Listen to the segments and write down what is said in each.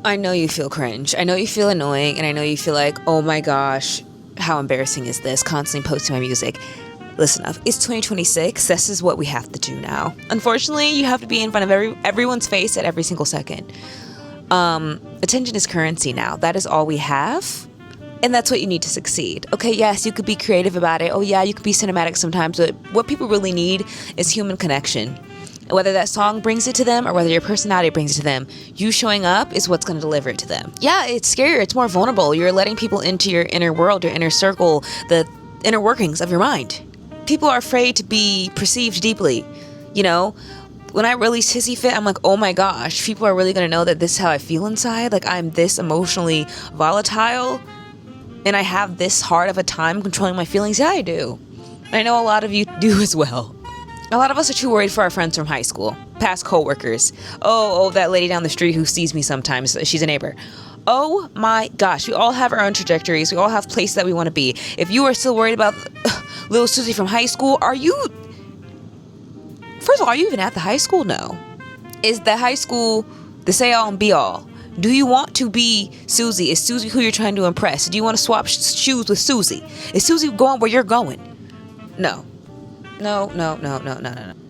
I know you feel cringe. I know you feel annoying, and I know you feel like, oh my gosh, how embarrassing is this? Constantly posting my music. Listen up. It's 2026. This is what we have to do now. Unfortunately, you have to be in front of everyone's face at every single second. Attention is currency now. That is all we have. And that's what you need to succeed. Okay, yes, you could be creative about it. Oh yeah, you could be cinematic sometimes, but what people really need is human connection. Whether that song brings it to them or whether your personality brings it to them, you showing up is what's going to deliver it to them. Yeah, it's scarier. It's more vulnerable. You're letting people into your inner world, your inner circle, the inner workings of your mind. People are afraid to be perceived deeply. You know, when I release Hissy Fit, I'm like, oh my gosh, people are really going to know that this is how I feel inside. Like I'm this emotionally volatile and I have this hard of a time controlling my feelings. Yeah, I do. I know a lot of you do as well. A lot of us are too worried for our friends from high school, past coworkers. Oh, that lady down the street who sees me sometimes. She's a neighbor. Oh my gosh, we all have our own trajectories. We all have places that we want to be. If you are still worried about little Susie from high school, first of all, are you even at the high school? No. Is the high school the say all and be all? Do you want to be Susie? Is Susie who you're trying to impress? Do you want to swap shoes with Susie? Is Susie going where you're going? No. No.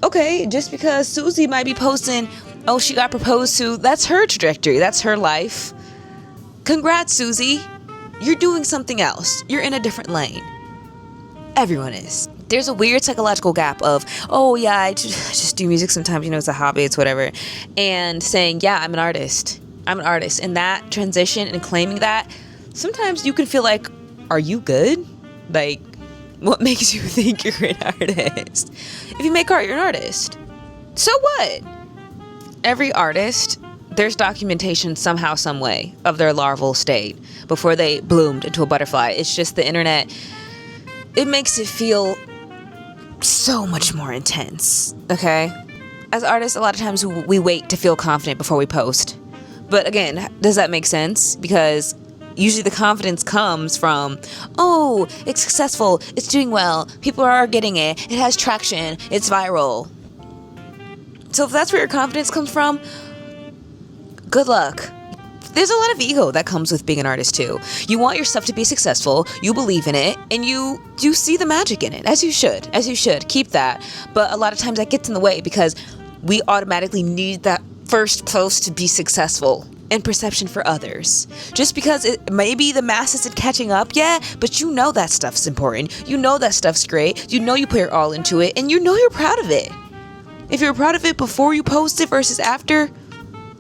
Okay, just because Susie might be posting, oh, she got proposed to, that's her trajectory, that's her life. Congrats, Susie. You're doing something else. You're in a different lane. Everyone is. There's a weird psychological gap of, oh yeah, I just do music sometimes, it's a hobby, it's whatever. And saying, yeah, I'm an artist. And that transition and claiming that, sometimes you can feel like, are you good? Like, what makes you think you're an artist? If you make art, you're an artist. So what? Every artist, there's documentation somehow, some way of their larval state before they bloomed into a butterfly. It's just the internet, it makes it feel so much more intense, okay? As artists, a lot of times we wait to feel confident before we post. But again, does that make sense? Because usually the confidence comes from, oh, it's successful, it's doing well, people are getting it, it has traction, it's viral. So if that's where your confidence comes from, good luck. There's a lot of ego that comes with being an artist too. You want your stuff to be successful, you believe in it, and you see the magic in it, as you should, keep that. But a lot of times that gets in the way because we automatically need that first post to be successful and perception for others. Just because it maybe the mass isn't catching up yet, but you know that stuff's important. You know that stuff's great. You know you put your all into it, and you know you're proud of it. If you're proud of it before you post it versus after,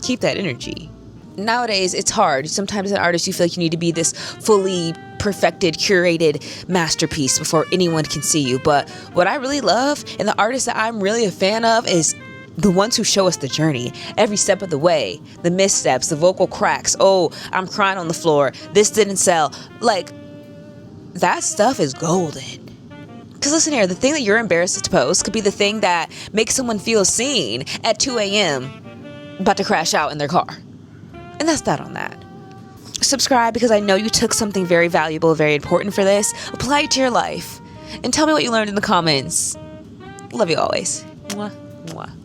keep that energy. Nowadays, it's hard. Sometimes as an artist, you feel like you need to be this fully perfected, curated masterpiece before anyone can see you. But what I really love, and the artists that I'm really a fan of, is the ones who show us the journey, every step of the way, the missteps, the vocal cracks. Oh, I'm crying on the floor. This didn't sell. Like, that stuff is golden. Because listen here, the thing that you're embarrassed to post could be the thing that makes someone feel seen at 2 a.m. about to crash out in their car. And that's that on that. Subscribe because I know you took something very valuable, very important for this. Apply it to your life. And tell me what you learned in the comments. Love you always. Mwah, mwah.